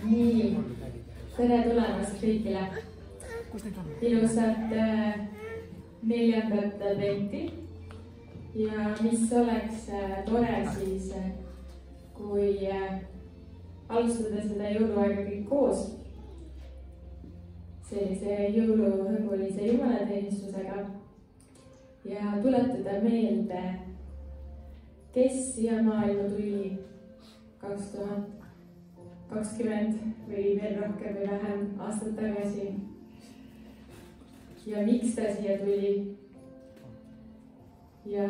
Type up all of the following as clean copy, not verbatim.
Nii, tere tulemast kõigile. Ilusat 4. adventi ja mis oleks tore siis, kui alustada seda jõuluaega kõik koos sellise jõuluhõngulise jumalateenistusega ja tuletada meelde, kes siia maailma tuli 2020 või veel rohkem või vähem aastat tagasi ja miks ta siia tuli ja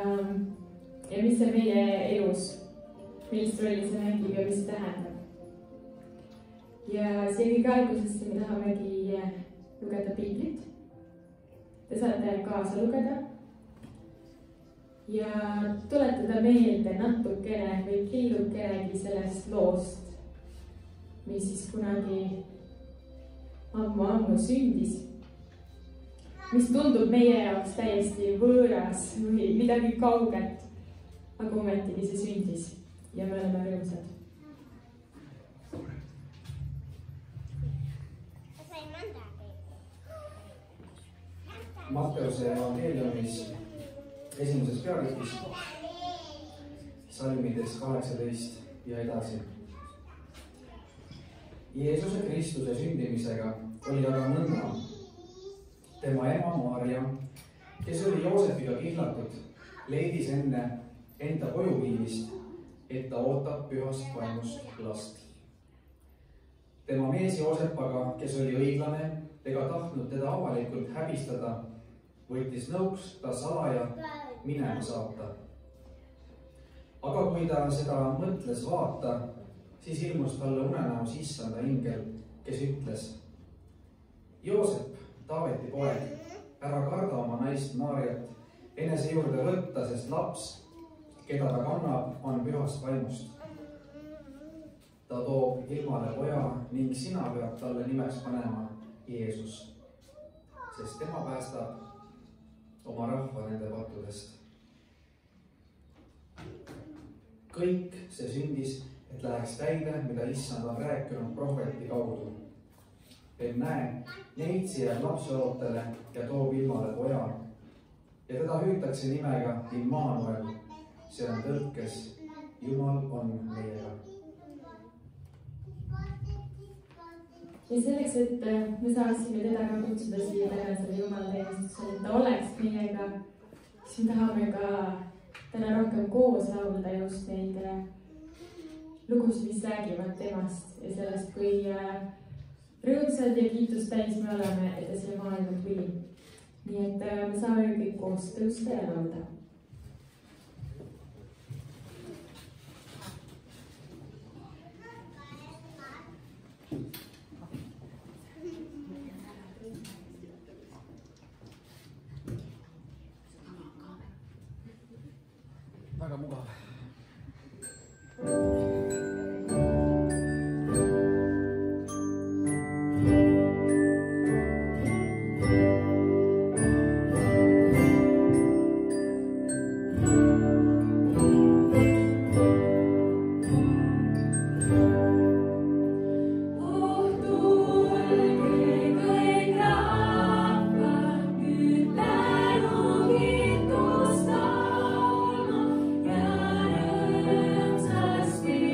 mis see meie elus, millist rolli see mängib ja mis see tähendab. Ja siia kõige algusesse me tahamegi lugeda piiblit. Te saate kaasa lugeda ja tuletada meelde natukene või killukenegi sellest loost, mis siis kunagi ammu sündis, mis tundub meie jaoks täiesti võõras või midagi kauget, aga ometigi see sündis ja me oleme rõõmsad. Matteuse evangeeliumis 1. peatükis salmides 18 ja edasi. Jeesuse Kristuse sündimisega oli aga nõnda. Tema ema Maarja, kes oli Joosefiga kihlatud, leidis enne enda koju viimist, et ta ootab pühast vaimust last. Tema mees Joosep aga, kes oli õiglane ega tahtnud teda avalikult häbistada, võttis nõuks ta salaja minema saata. Aga kui ta seda mõtles vaata, siis ilmus talle unenäos issanda ingel, kes ütles: Joosep, Taaveti poeg, ära karda oma naist Maarjat enese juurde võtta, sest laps, keda ta kannab, on pühast vaimust. Ta toob ilmale poja ning sina pead talle nimeks panema Jeesus, sest tema päästab oma rahva nende pattudest. Kõik see sündis, et läheks täide, mida issand on rääkinud prohveti kaudu. Et näe, neitsi jääb lapseootele ja toob ilmale poja ja teda hüütakse nimega Immanuel, see on tõlkes Jumal on meiega. Ja selleks, et me saaksime teda ka kutsuda siia tänasele jumalateenistusele, et ta oleks meiega, siis me tahame ka täna rohkem koos laulda just neid lugusid, mis räägivad temast ja sellest, kui rõõmsad ja kiitust täis me oleme, et ta siia maailma tuli. Nii et me saame kõik koos tõusta ja laulda. Väga mugav. Speak.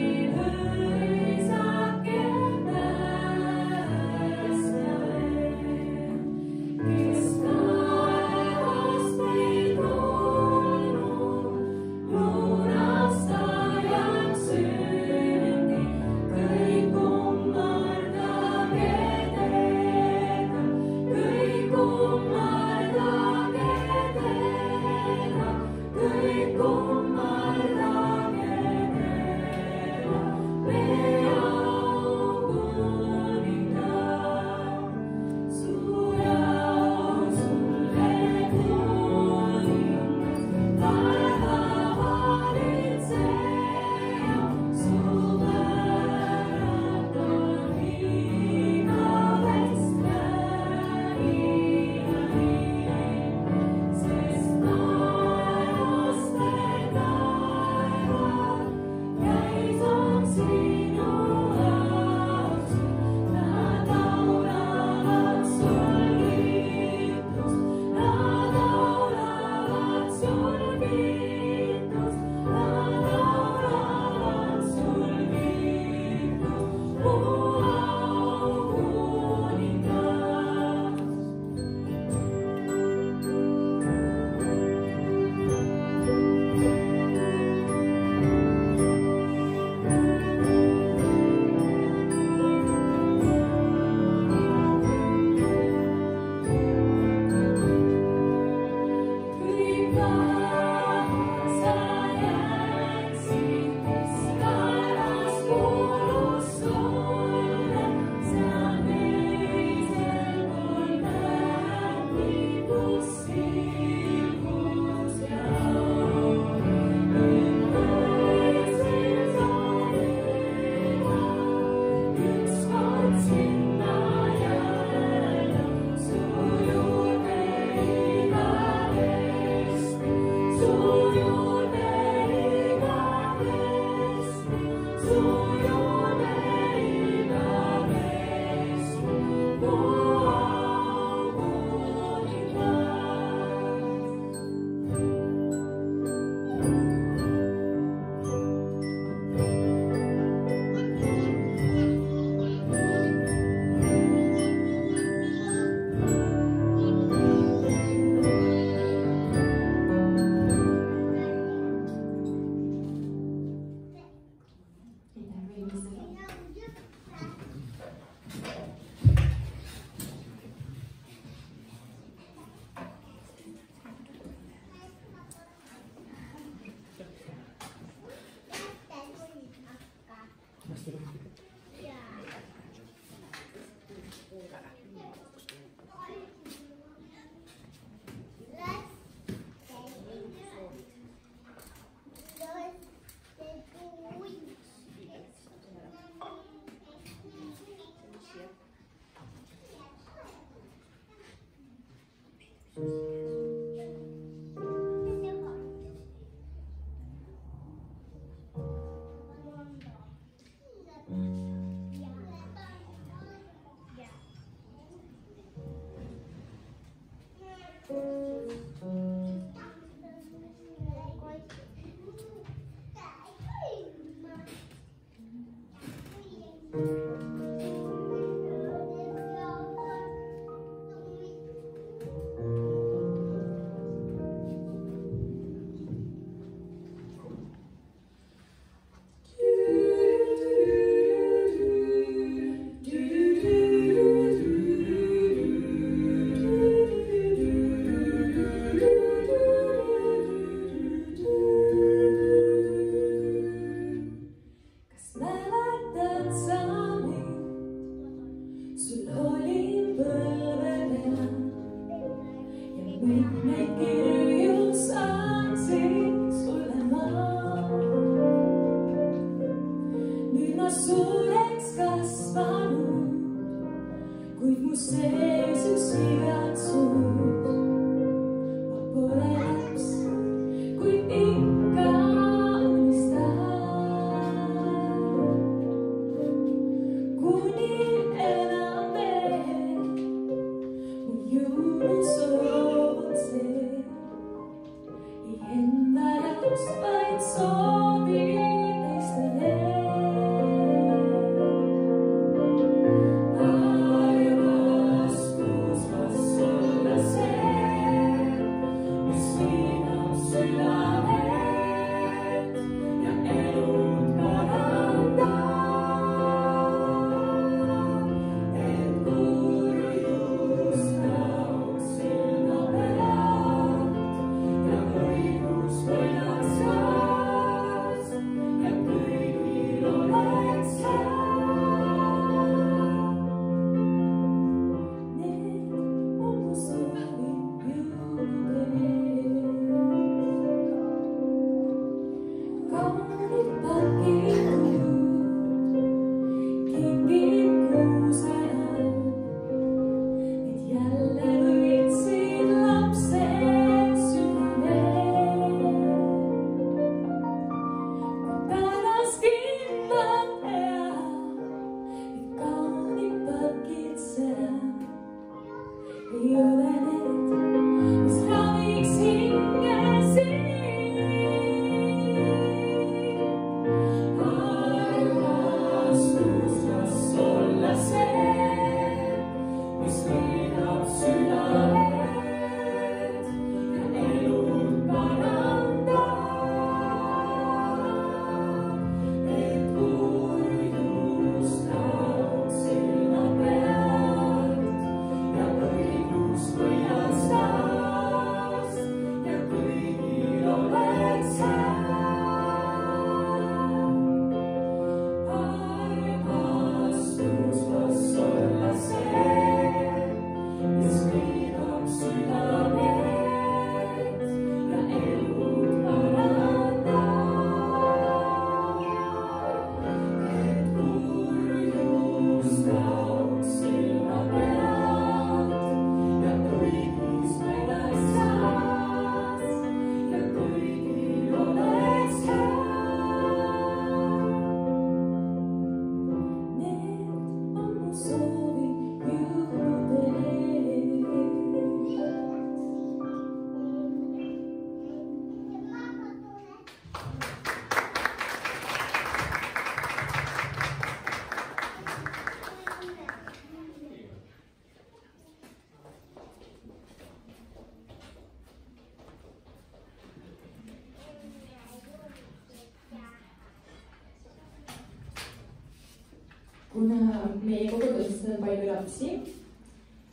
kuna meie koguduses on palju lapsi,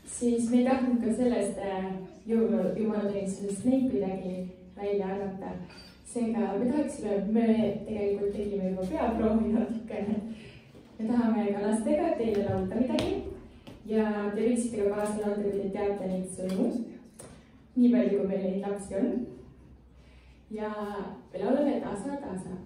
siis me ei tahtnud ka sellest jumalateenistusest neid kuidagi välja arvata. Seega me tahaksime, me tegelikult tegime juba peaproovi natukene me tahame ka lastega teile laulda midagi ja te võiksite ka kaasa laulda, kui te teate neid sõnu. Nii palju, kui meil neid lapsi on. Ja me laulame tasa, tasa.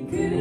Good.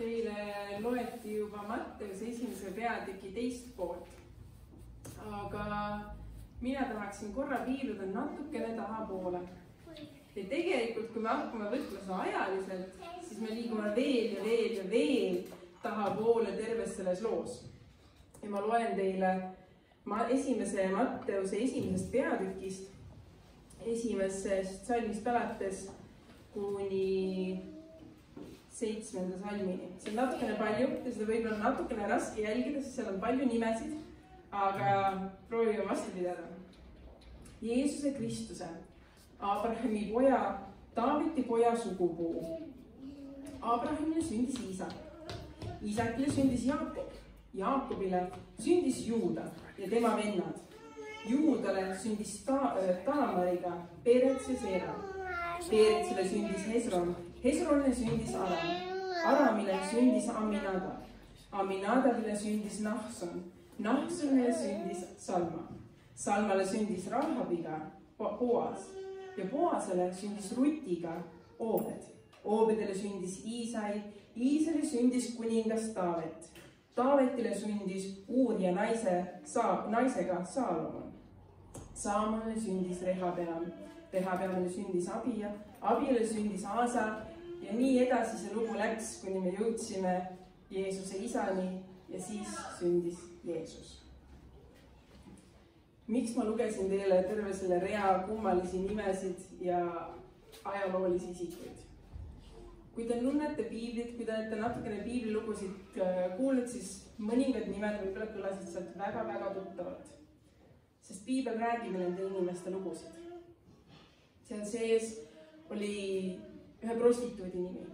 Teile loeti juba Matteuse 1. peatüki 2. poolt. Aga mina tahaksin korra piiluda natukene tahapoole. Ja tegelikult, kui me hakkame võtma seda ajaliselt, siis me liigume veel ja veel ja veel tahapoole terves selles loos. Ja ma loen teile esimese Matteuse 1. peatükist, 1. salmist alates kuni 7. salmini. See on natukene palju ja seda võib-olla natukene raske jälgida, sest seal on palju nimesid, aga proovime vastu pidada. Jeesuse Kristuse, Abrahami poja, Taaveti poja sugupuu. Abrahamile sündis Iisak. Iisakile sündis Jaakob. Jaakobile sündis Juuda ja tema vennad. Juudale sündis Taamariga Perets ja Seera. Peretsile sündis Hesron. Hesronile sündis Aram. Aramile sündis Aminadab. Aminadabile sündis Nahson. Nahsonile sündis Salma. Salmale sündis Rahabiga Boas. Ja Boasele sündis Rutiga Oobed. Oobedele sündis Iisai. Iisale sündis kuningas Taavet. Taavetile sündis Uurja naisega Saalomon. Saamonile sündis Rehabeam. Rehabeamile sündis Abia. Abiale sündis Aasa. Ja nii edasi see lugu läks, kuni me jõudsime Jeesuse isani ja siis sündis Jeesus. Miks ma lugesin teile terve selle rea kummalisi nimesid ja ajaloolisi isikuid? Kui te tunnete piiblit, kui te olete natukene piiblilugusid kuulnud, siis mõningad nimed võib-olla kõlasid sealt väga-väga tuttavalt. Sest piibel räägib nende inimeste lugusid. Seal sees oli ühe prostituudi nimi.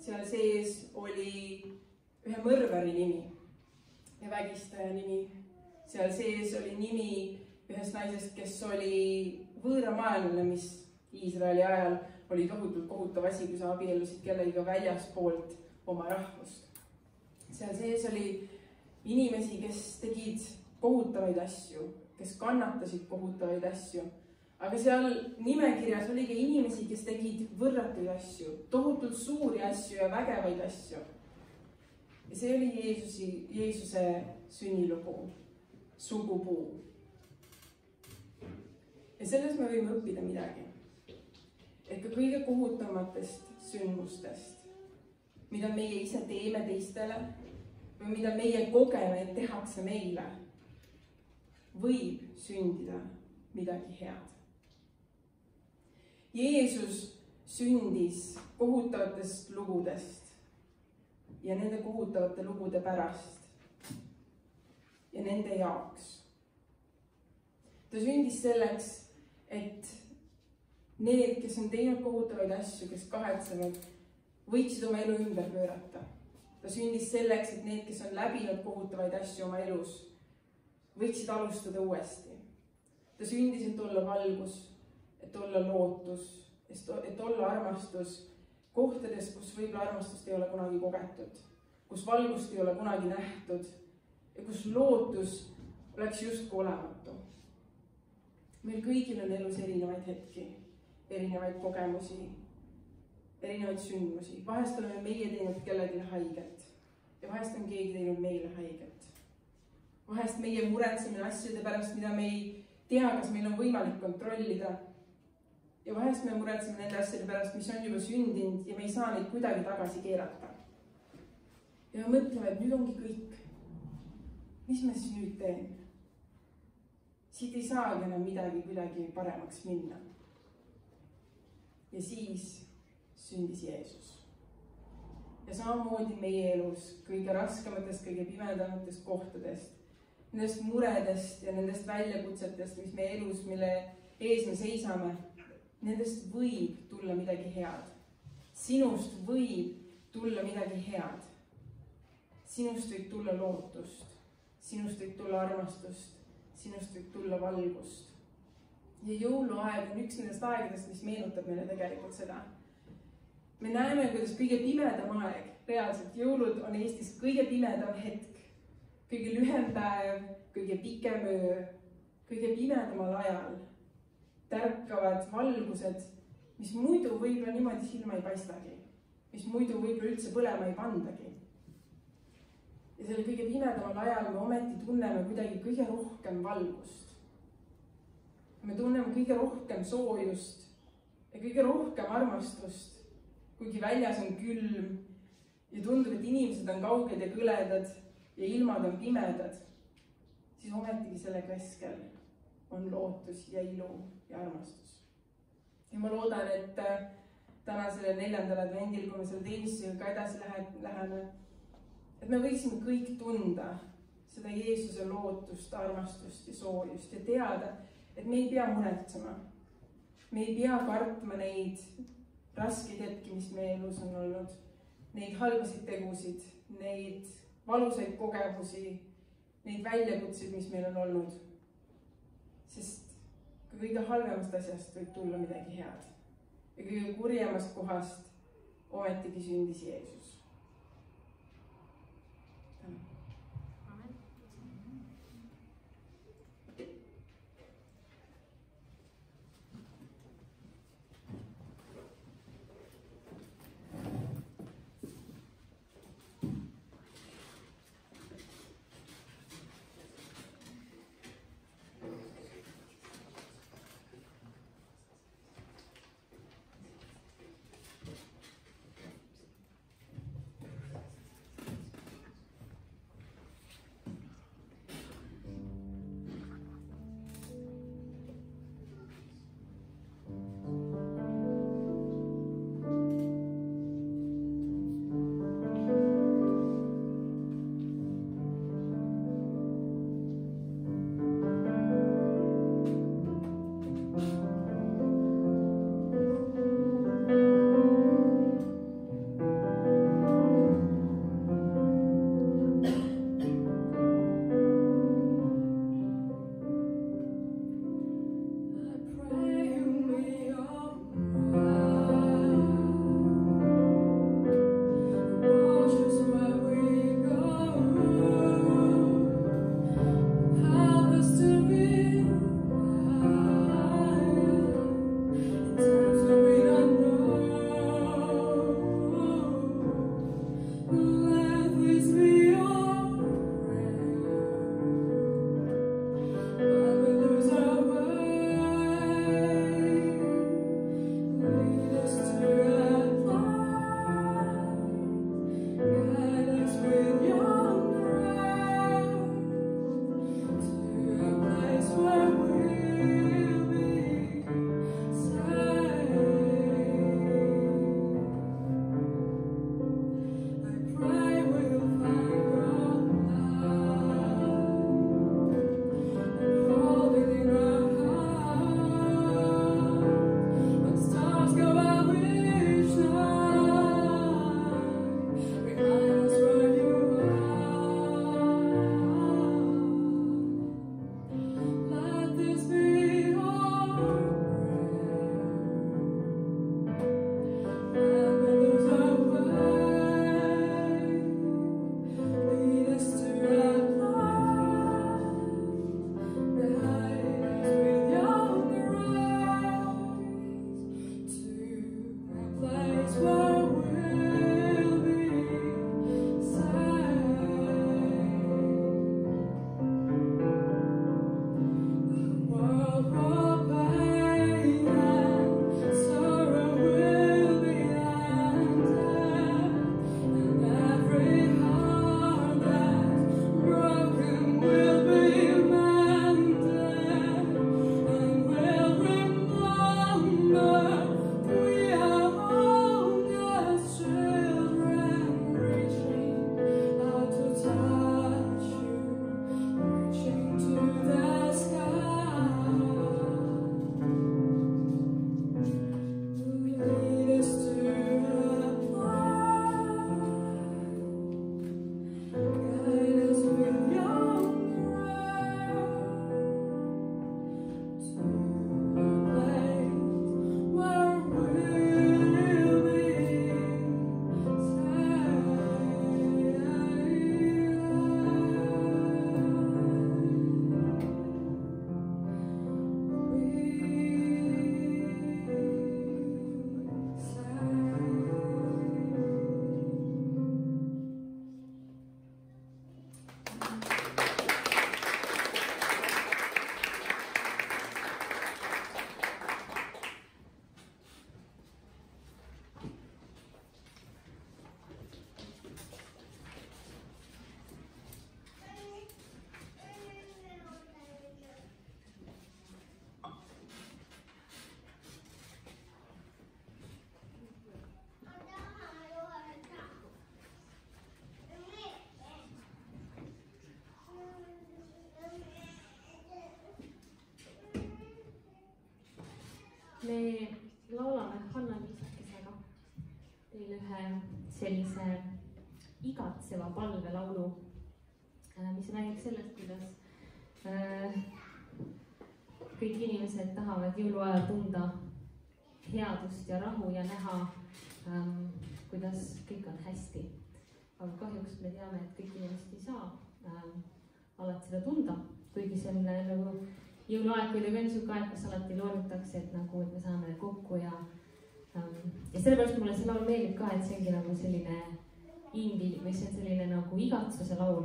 Seal sees oli ühe mõrvari nimi ja vägistaja nimi. Seal sees oli nimi ühest naisest, kes oli võõramaailmane, mis Iisraeli ajal oli tohutult kohutav asi, kui sa abielusid kellegiga väljaspoolt oma rahvust. Seal sees oli inimesi, kes tegid kohutavaid asju, kes kannatasid kohutavaid asju. Aga seal nimekirjas oli ka inimesi, kes tegid võrratuid asju, tohutult suuri asju ja vägevaid asju. Ja see oli Jeesuse sünnilugu, sugupuu. Ja selles me võime õppida midagi. Et ka kõige kohutamatest sündmustest, mida meie ise teeme teistele või mida meie kogeme, et tehakse meile, võib sündida midagi head. Jeesus sündis kohutavatest lugudest ja nende kohutavate lugude pärast ja nende jaoks. Ta sündis selleks, et need, kes on teinud kohutavaid asju, kes kahetsevad, võiksid oma elu ümber pöörata. Ta sündis selleks, et need, kes on läbinud kohutavaid asju oma elus, võiksid alustada uuesti. Ta sündis, et olla valgus, et olla lootus, et olla armastus kohtades, kus võib-olla armastust ei ole kunagi kogetud, kus valgust ei ole kunagi nähtud ja kus lootus oleks justkui olematu. Meil kõigil on elus erinevaid hetki, erinevaid kogemusi, erinevaid sündmusi. Vahest oleme meie teinud kellelegi haiget ja vahest on keegi teinud meile haiget. Vahest meie muretseme asjade pärast, mida me ei tea, kas meil on võimalik kontrollida. Ja vahest me muretseme nende asjade pärast, mis on juba sündinud ja me ei saa neid kuidagi tagasi keerata. Ja me mõtleme, et nüüd ongi kõik. Mis me siis nüüd teen? Siit ei saagi enam midagi kuidagi paremaks minna. Ja siis sündis Jeesus. Ja samamoodi meie elus kõige raskematest, kõige pimedamatest kohtadest, nendest muredest ja nendest väljakutsetest, mis meie elus, mille ees me seisame, nendest võib tulla midagi head. Sinust võib tulla midagi head. Sinust võib tulla lootust. Sinust võib tulla armastust. Sinust võib tulla valgust. Ja jõuluaeg on üks nendest aegadest, mis meenutab meile tegelikult seda. Me näeme, kuidas kõige pimedam aeg, reaalselt jõulud on Eestis kõige pimedam hetk. Kõige lühem päev, kõige pikem öö, kõige pimedamal ajal tärkavad valgused, mis muidu võib-olla niimoodi silma ei paistagi. mis muidu võib-olla üldse põlema ei pandagi. Ja selle kõige pimedamal ajal me ometi tunneme kuidagi kõige rohkem valgust. Me tunneme kõige rohkem soojust ja kõige rohkem armastust, kuigi väljas on külm ja tundub, et inimesed on kauged ja kõledad ja ilmad on pimedad, siis ometigi selle keskel on lootus ja ilu ja armastus. Ja ma loodan, et täna selle 4. advendil, kui me selle teenistusega ka edasi läheme, et me võiksime kõik tunda seda Jeesuse lootust, armastust ja soojust ja teada, et me ei pea muretsema. Me ei pea kartma neid raskeid hetki, mis meie elus on olnud, neid halbasid tegusid, neid valusaid kogemusi, neid väljakutseid, mis meil on olnud. Sest ka kõige halvemast asjast võib tulla midagi head. Ja kõige kurjemast kohast ometigi sündis Jeesus. avatseva palvelaulu, mis räägib sellest, kuidas kõik inimesed tahavad jõuluajal tunda headust ja rahu ja näha, kuidas kõik on hästi. Aga kahjuks me teame, et kõik inimesed ei saa alati seda tunda, kuigi see on nagu jõuluaeg, kui ta on siuke aeg, kus alati loodetakse, et nagu, et me saame kokku ja sellepärast mulle see laul meeldib ka, et see ongi nagu selline või see on selline nagu igatsuse laul.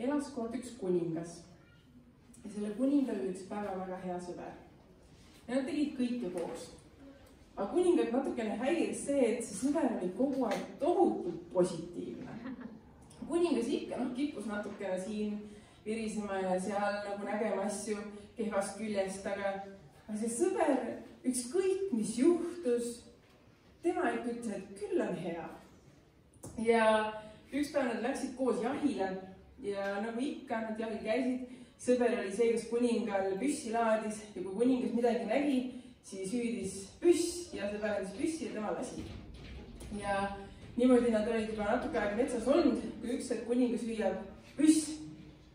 elas kord üks kuningas ja selle kuningal oli üks väga-väga hea sõber. Ja nad tegid kõike koos. Aga kuningat natukene häiris see, et see sõber oli kogu aeg tohutult positiivne. Kuningas ikka kippus natukene siin virisema ja seal nagu nägema asju kehvast küljest, aga see sõber, ükskõik mis juhtus, tema ikka ütles, et küll on hea. Ja üks päev nad läksid koos jahile ja nagu ikka nad jahil käisid, sõber oli see, kes kuningal püssi laadis ja kui kuningas midagi nägi, siis hüüdis püss ja sõber andis püssi ja tema lasi. Ja niimoodi nad olid juba natuke aega metsas olnud, kui üks hetk kuningas hüüab püss,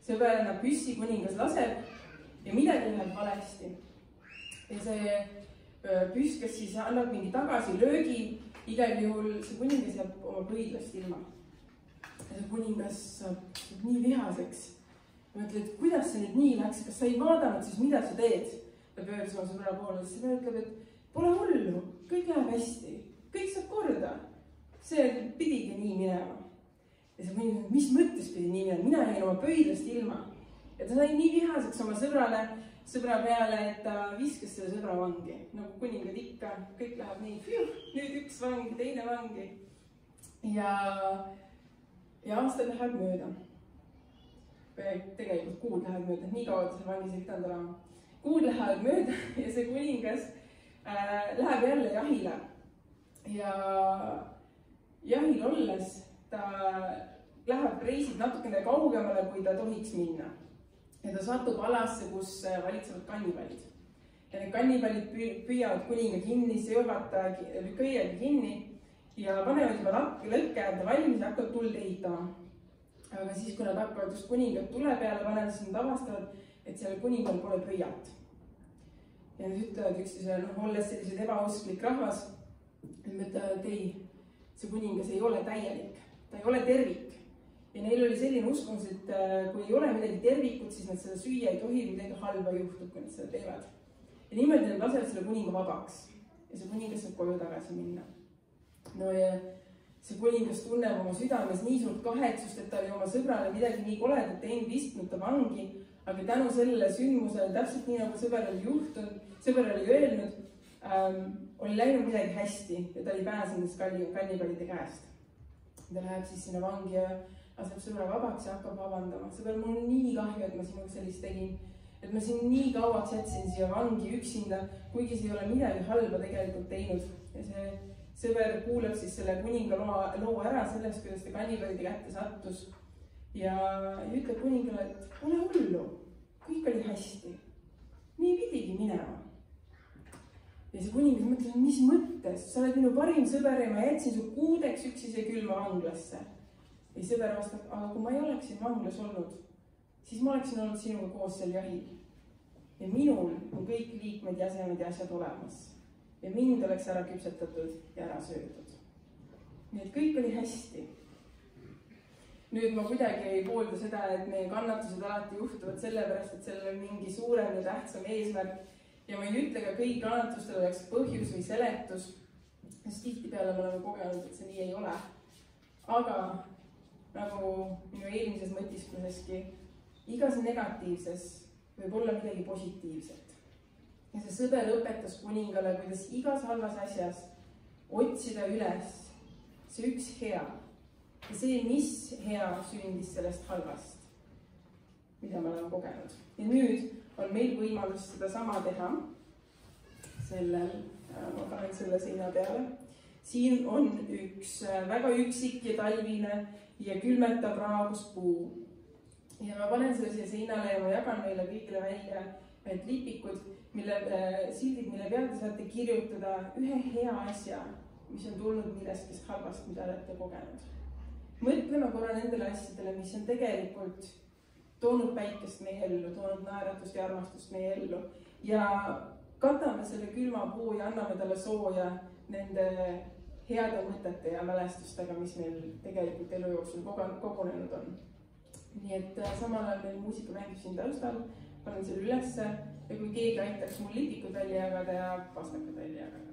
sõber annab püssi, kuningas laseb ja midagi läheb valesti. Ja see püss, kes siis annab mingi tagasilöögi, igal juhul see kuningas jääb oma pöidlast ilma. Ja see kuningas saab nii vihaseks. Ja mõtled, et kuidas see nüüd nii läks, kas sa ei vaadanud, siis mida sa teed? Ta pöördus oma sõbra poole, siis sõber ütleb, et pole hullu, kõik läheb hästi, kõik saab korda. See pidigi nii minema. Ja see kuningas, mis mõttes pidi nii minema, mina jäin oma pöidlast ilma. Ja ta sai nii vihaseks oma sõbra peale, et ta viskas selle sõbra vangi. Nagu kuningad ikka, kõik läheb nii, nüüd üks vangi, teine vangi. Ja aastad läheb mööda. Tegelikult kuud läheb mööda, nii kaua ta seal vangis ei pidanud olema. Kuud lähevad mööda ja see kuningas läheb jälle jahile. Ja jahil olles ta läheb reisib natukene kaugemale, kui ta tohiks minna. Ja ta satub alasse, kus valitsevad kannibalid. Ja need kannibalid püüavad kuninga kinni, söövad ta köiegi kinni ja panevad juba lõkke äärde valmis ja hakkavad tuld ehitama. Aga siis, kui nad hakkavad just kuningat tule peale panema, siis nad avastavad, et seal kuningal pole pöiat. Ja nad ütlevad üksteisele, olles sellised ebausklik rahvas, ütlevad, et ei, see kuningas ei ole täielik, ta ei ole tervik. Ja neil oli selline uskumus, et kui ei ole midagi tervikut, siis nad seda süüa ei tohi, midagi halba juhtub, kui nad seda teevad. Ja niimoodi nad lasevad selle kuninga vabaks ja see kuningas saab koju tagasi minna. No ja see kuningas tunneb oma südames nii suurt kahetsust, et ta oli oma sõbrale midagi nii koledat teinud, vistnud ta vangi, aga tänu sellele sündmusele, täpselt nii nagu sõber oli öelnud, oli läinud midagi hästi ja ta oli pääsenud kannibalide käest. Ta läheb siis sinna vangi ja laseb sõbra vabaks ja hakkab vabandama. Sõber, mul on nii kahju, et ma sinuga sellist tegin, et ma siin nii kauaks jätsin siia vangi üksinda, kuigi see ei ole midagi halba tegelikult teinud. Ja see sõber kuuleb siis selle kuninga loo ära sellest, kuidas ta kannibalide kätte sattus ja ütleb kuningale, et ole hullu, kõik oli hästi. Nii pidigi minema. Ja see kuningas mõtles, mis mõttes, sa oled minu parim sõber ja ma jätsin su kuudeks üksise külma vanglasse. Ja sõber vastab, aga kui ma ei oleksin vanglas olnud, siis ma oleksin olnud sinuga koos seal jahil. Ja minul on kõik liikmed, jäsemed ja asjad olemas. Ja mind oleks ära küpsetatud ja ära söödud. Nii et kõik oli hästi. Nüüd ma kuidagi ei poolda seda, et meie kannatused alati juhtuvad sellepärast, et sellel on mingi suurem ja tähtsam eesmärk. Ja ma ei ütle ka kõik kannatustel oleks põhjus või seletus, sest tihtipeale me oleme kogenud, et see nii ei ole. Aga nagu minu eelmises mõtiskluseski, igas negatiivses võib olla midagi positiivset. Ja see sõber õpetas kuningale, kuidas igas halvas asjas otsida üles see üks hea. Ja see, mis hea sündis sellest halvast, mida me oleme kogenud. Ja nüüd on meil võimalus seda sama teha. Ma panen selle seina peale. Siin on üks väga üksik ja talvine ja külmetav raaguspuu. Ja ma panen selle siia seinale ja ma jagan meile kõigile välja need lipikud, sildid, mille peal te saate kirjutada ühe hea asja, mis on tulnud millestki halvast, mida olete kogenud. Mõtleme korra nendele asjadele, mis on tegelikult toonud päikest meie ellu, toonud naeratust ja armastust meie ellu ja katame selle külma puu ja anname talle sooja nende heade mõtete ja mälestustega, mis meil tegelikult elu jooksul kogunenud on. Nii et samal ajal meil muusika mängib siin taustal, panen selle ülesse ja kui keegi aitaks mul lipikud välja jagada ja pastakad välja jagada.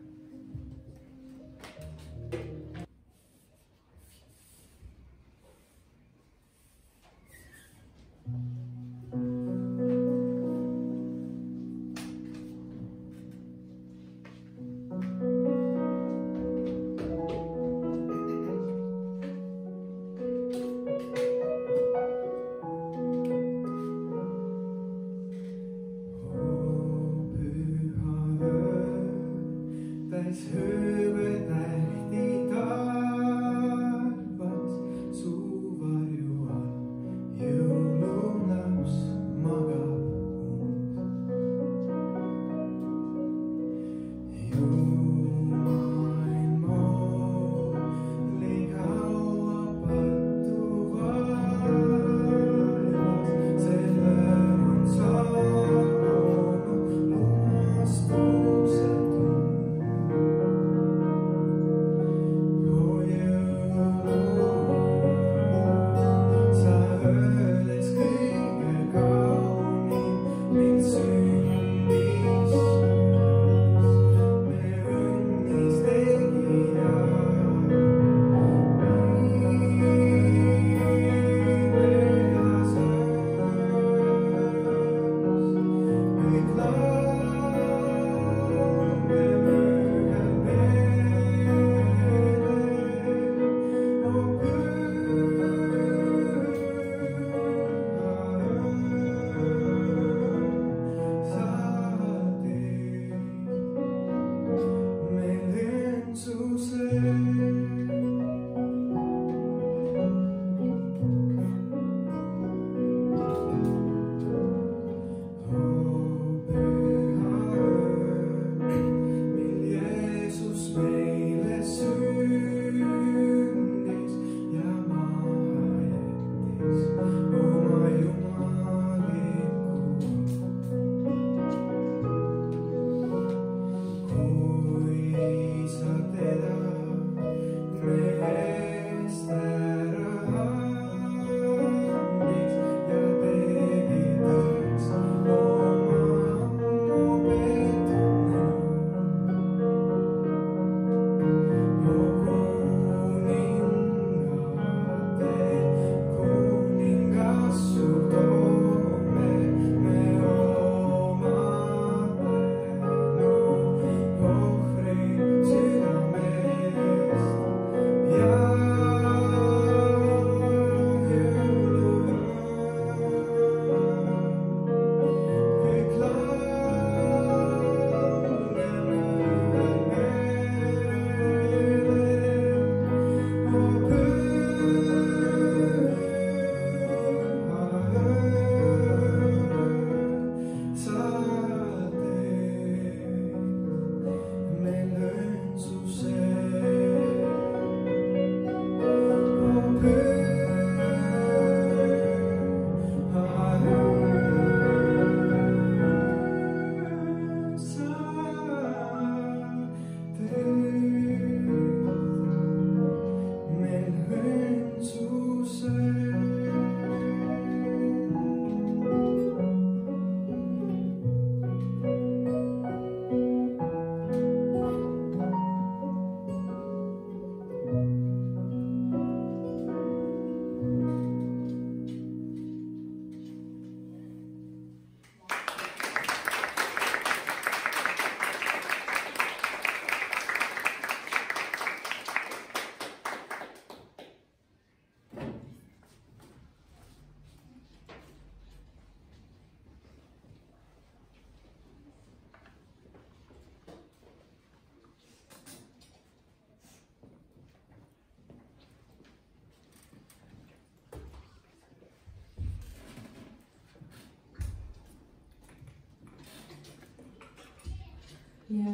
ja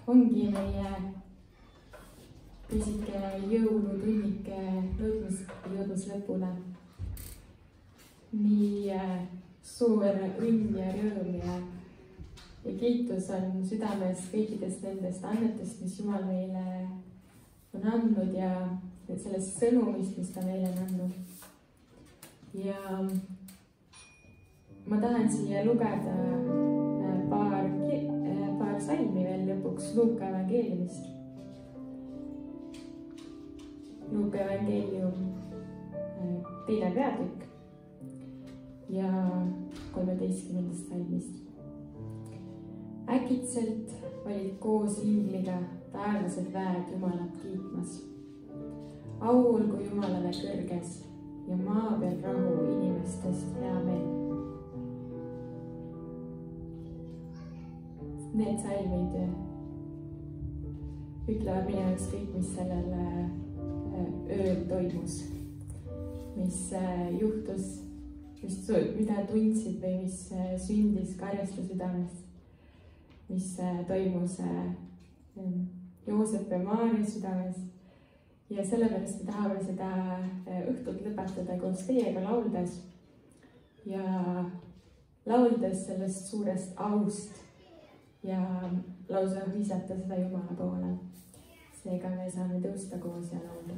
ongi meie pisike jõulutunnike jõudmas lõpule. Nii suur õnn ja rõõm ja kiitus on südames kõikidest nendest annetest, mis Jumal meile on andnud ja sellest sõnumist, mis ta meile on andnud. Ja ma tahan siia lugeda paar salmi veel lõpuks Luuka evangeeliumist. Luuka evangeelium 2. peatükk ja 13. salmist. Äkitselt olid koos ingliga taevased väed Jumalat kiitmas. Au olgu Jumalale kõrges ja maa peal rahu inimestest hea meel. Need salmid ütlevad minu jaoks kõik, mis sellel ööl toimus, mis juhtus, mida tundsid või mis sündis Karjaste südames, mis toimus Joosep ja Maarja südames. Ja sellepärast me tahame seda õhtut lõpetada koos teiega lauldes ja lauldes sellest suurest aust ja lausa visata seda Jumala poole. Seega me saame tõusta koos ja laulda.